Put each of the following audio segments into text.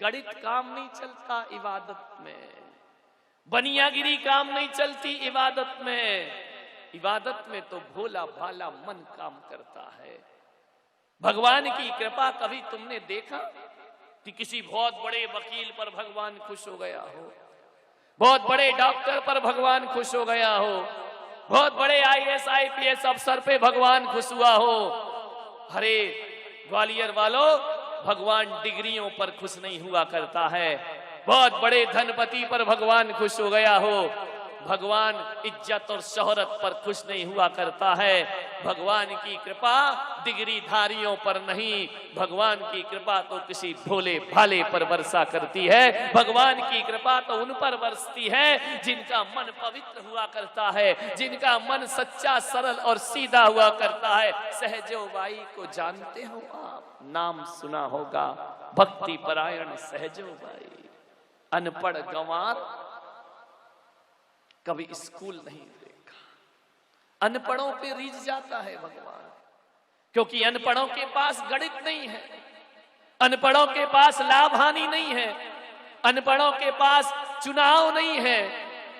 गणित काम नहीं चलता इबादत में, बनियागिरी काम नहीं चलती इबादत में। इबादत में तो भोला भाला मन काम करता है। भगवान की कृपा कभी तुमने देखा कि किसी बहुत बड़े वकील पर भगवान खुश हो गया हो, बहुत बड़े डॉक्टर पर भगवान खुश हो गया हो, बहुत बड़े आईएएस आईपीएस अफसर पे भगवान खुश हुआ हो? अरे ग्वालियर वालों, भगवान डिग्रियों पर खुश नहीं हुआ करता है। बहुत बड़े धनपति पर भगवान खुश हो गया हो, भगवान इज्जत और शोहरत पर खुश नहीं हुआ करता है। भगवान की कृपा डिग्रीधारियों पर नहीं, भगवान की कृपा तो किसी भोले भाले पर वर्षा करती है। भगवान की कृपा तो उन पर बरसती है जिनका मन पवित्र हुआ करता है, जिनका मन सच्चा सरल और सीधा हुआ करता है। सहजो बाई को जानते हो आप? नाम सुना होगा, भक्ति परायण सहजो बाई। अनपढ़ गंवार, कभी स्कूल नहीं देखा, अनपढ़ों पे रीझ जाता है भगवान, क्योंकि अनपढ़ों के पास गणित नहीं है, अनपढ़ों के पास लाभ हानि नहीं है, अनपढ़ों के पास चुनाव नहीं है,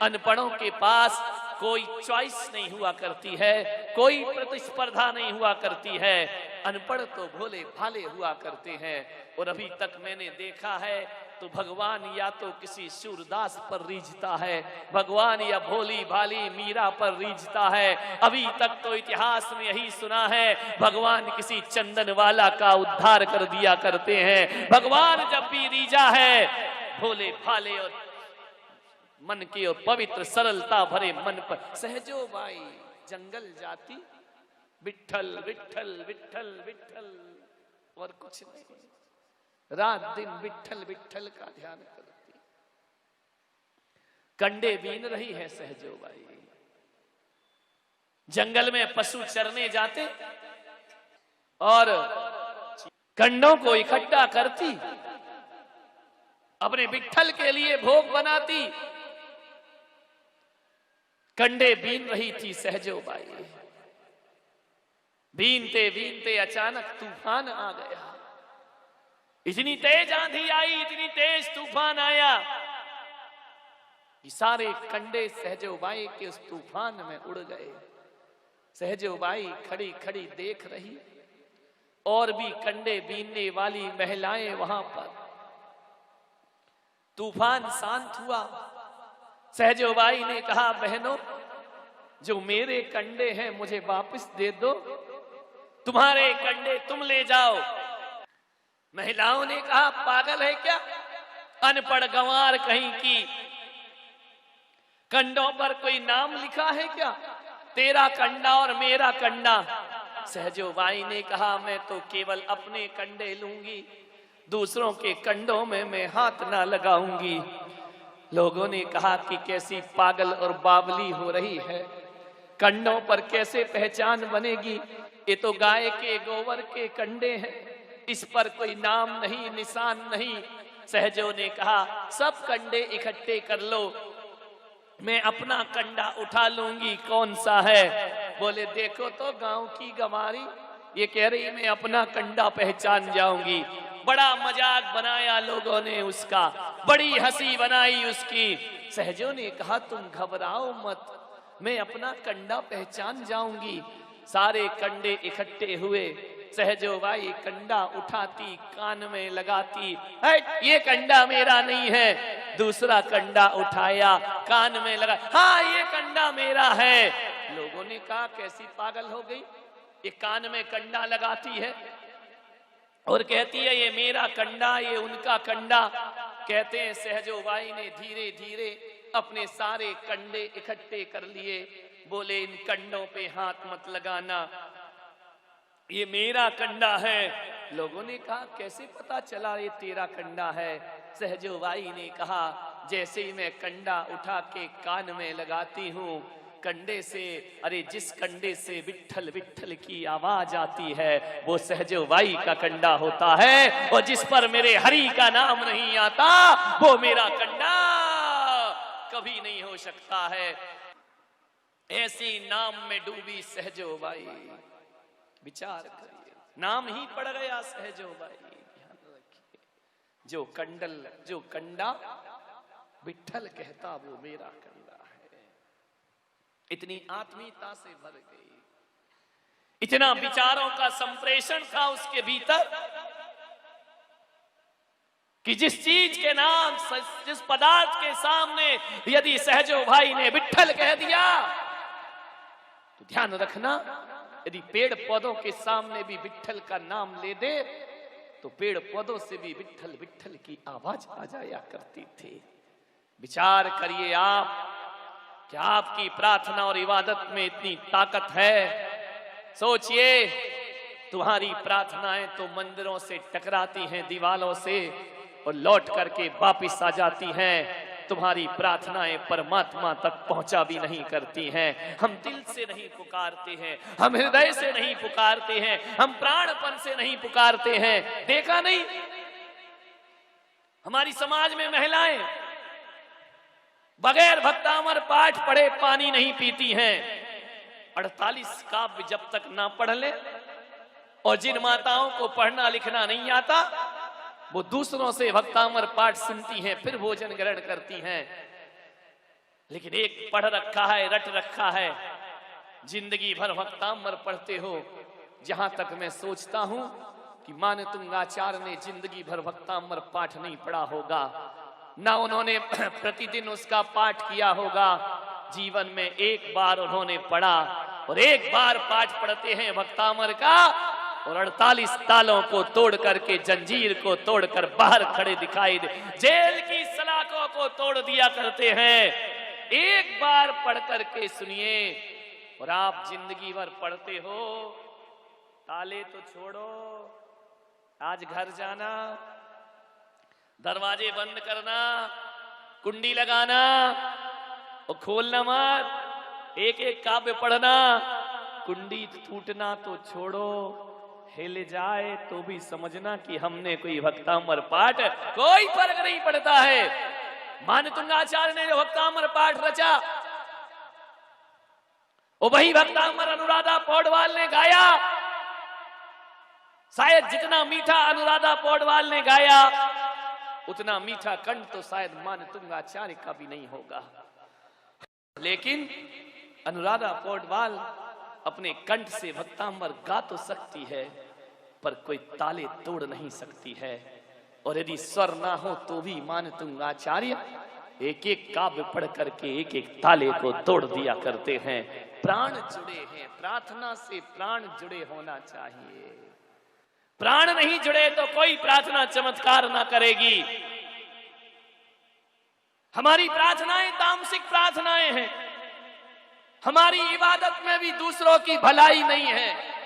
अनपढ़ों के पास कोई चॉइस नहीं हुआ करती है, कोई प्रतिस्पर्धा नहीं हुआ करती है। अनपढ़ तो भोले भाले हुआ करते हैं। और अभी तक मैंने देखा है तो भगवान या तो किसी सूरदास पर रीझता है, भगवान या भोली भाली मीरा पर रीझता है। अभी तक तो इतिहास में यही सुना है, भगवान किसी चंदन वाला का उद्धार कर दिया करते हैं। भगवान जब भी रीझा है भोले भाले और मन की और पवित्र सरलता भरे मन पर। सहजो बाई जंगल जाती, विठल विठल विठल विठल, और कुछ नहीं, रात दिन विठल विठल का ध्यान करती। कंडे बीन रही है सहजो बाई। जंगल में पशु चरने जाते और कंडों को इकट्ठा करती, अपने विठल के लिए भोग बनाती। कंडे बीन रही थी सहजो बाई। बीनते बीनते अचानक तूफान आ गया। इतनी तेज आंधी आई, इतनी तेज तूफान आया कि सारे कंडे सहजो बाई के उस तूफान में उड़ गए। सहजो बाई खड़ी खड़ी देख रही, और भी कंडे बीनने वाली महिलाएं वहां पर। तूफान शांत हुआ। सहजो बाई ने कहा, बहनों जो मेरे कंडे हैं मुझे वापस दे दो, तुम्हारे कंडे तुम ले जाओ। महिलाओं ने कहा, पागल है क्या, अनपढ़ गंवार कहीं की, कंडों पर कोई नाम लिखा है क्या, तेरा कंडा और मेरा कंडा। सहजो बाई ने कहा, मैं तो केवल अपने कंडे लूंगी, दूसरों के कंडों में मैं हाथ ना लगाऊंगी। लोगों ने कहा कि कैसी पागल और बावली हो रही है, कंडों पर कैसे पहचान बनेगी, ये तो गाय के गोबर के कंडे हैं, इस पर कोई नाम नहीं, निशान नहीं। सहजो ने कहा, सब कंडे इकट्ठे कर लो, मैं अपना कंडा उठा लूंगी, कौन सा है। बोले, देखो तो गांव की गंवारी, ये कह रही मैं अपना कंडा पहचान जाऊंगी। बड़ा मजाक बनाया लोगों ने उसका, बड़ी हंसी बनाई उसकी। सहजो ने कहा, तुम घबराओ मत, मैं अपना कंडा पहचान जाऊंगी। सारे कंडे इकट्ठे हुए। सहजो बाई कंडा उठाती, कान में लगाती, ये कंडा मेरा नहीं है। दूसरा कंडा उठाया, कान में लगा, हाँ ये कंडा मेरा है। लोगों ने कहा, कैसी पागल हो गई, ये कान में कंडा लगाती है और कहती है ये मेरा कंडा, ये उनका कंडा। कहते हैं सहजो बाई ने धीरे धीरे अपने सारे कंडे इकट्ठे कर लिए। बोले, इन कंडों पे हाथ मत लगाना, ये मेरा कंडा है। लोगों ने कहा, कैसे पता चला ये तेरा कंडा है। सहजो बाई ने कहा, जैसे ही मैं कंडा उठा के कान में लगाती हूँ, कंडे से, अरे जिस कंडे से विठल विठल की आवाज आती है वो सहजो बाई का कंडा होता है, और जिस पर मेरे हरि का नाम नहीं आता वो मेरा कंडा कभी नहीं हो सकता है। ऐसी नाम में डूबी सहजो बाई। विचार करिए, नाम ही पड़ गया सहजो बाई। ध्यान रखिए, जो कंडा विठ्ठल कहता वो मेरा कंडा है। इतनी आत्मीयता से भर गई, इतना विचारों का संप्रेषण था उसके भीतर कि जिस चीज के नाम, जिस पदार्थ के सामने यदि सहजो भाई ने विठ्ठल कह दिया तो ध्यान रखना, यदि पेड़ पौधों के सामने भी विठ्ठल का नाम ले दे तो पेड़ पौधों से भी विठ्ठल विठ्ठल की आवाज आ जाया करती थी। विचार करिए आप, क्या आपकी प्रार्थना और इबादत में इतनी ताकत है? सोचिए, तुम्हारी प्रार्थनाएं तो मंदिरों से टकराती हैं, दीवालों से, और लौट करके वापिस आ जाती हैं। तुम्हारी प्रार्थनाएं परमात्मा तक पहुंचा भी नहीं करती हैं। हम दिल से नहीं पुकारते हैं, हम हृदय से नहीं पुकारते हैं, हम प्राणपन से नहीं पुकारते हैं। देखा नहीं, हमारी समाज में महिलाएं बगैर भक्तामर पाठ पढ़े पानी नहीं पीती हैं। 48 काव्य जब तक ना पढ़ ले, और जिन माताओं को पढ़ना लिखना नहीं आता वो दूसरों से भक्तामर पाठ सुनती हैं, फिर भोजन ग्रहण करती हैं। लेकिन एक पढ़ रखा है, रट रखा है, जिंदगी भर भक्तामर पढ़ते हो। जहां तक मैं सोचता हूं कि मानतुंगाचार्य ने जिंदगी भर भक्तामर पाठ नहीं पढ़ा होगा, ना उन्होंने प्रतिदिन उसका पाठ किया होगा। जीवन में एक बार उन्होंने पढ़ा, और एक बार पाठ पढ़ते हैं भक्तामर का, और 48 तालों को तोड़ करके, जंजीर को तोड़कर बाहर खड़े दिखाई दे, जेल की सलाखों को तोड़ दिया करते हैं। एक बार पढ़ करके सुनिए, और आप जिंदगी भर पढ़ते हो। ताले तो छोड़ो, आज घर जाना, दरवाजे बंद करना, कुंडी लगाना और खोलना मत। एक एक काव्य पढ़ना, कुंडी टूटना तो छोड़ो, हिल जाए तो भी समझना कि हमने कोई भक्तामर पाठ, कोई फर्क नहीं पड़ता है। मानतुंगाचार्य ने जो भक्तामर पाठ रचा, वो वही भक्तामर अनुराधा पौडवाल ने गाया। शायद जितना मीठा अनुराधा पौडवाल ने गाया, उतना मीठा कंठ तो शायद मानतुंगाचार्य का भी नहीं होगा। लेकिन अनुराधा पौडवाल अपने कंठ से भक्तामर गा तो सकती है, पर कोई ताले तोड़ नहीं सकती है। और यदि स्वर ना हो तो भी मानतुंगाचार्य एक एक काव्य पढ़ करके एक एक ताले को तोड़ दिया करते हैं। प्राण जुड़े हैं, प्रार्थना से प्राण जुड़े होना चाहिए। प्राण नहीं जुड़े तो कोई प्रार्थना चमत्कार ना करेगी। हमारी प्रार्थनाएं तामसिक प्रार्थनाएं हैं, हमारी इबादत में भी दूसरों की भलाई नहीं है।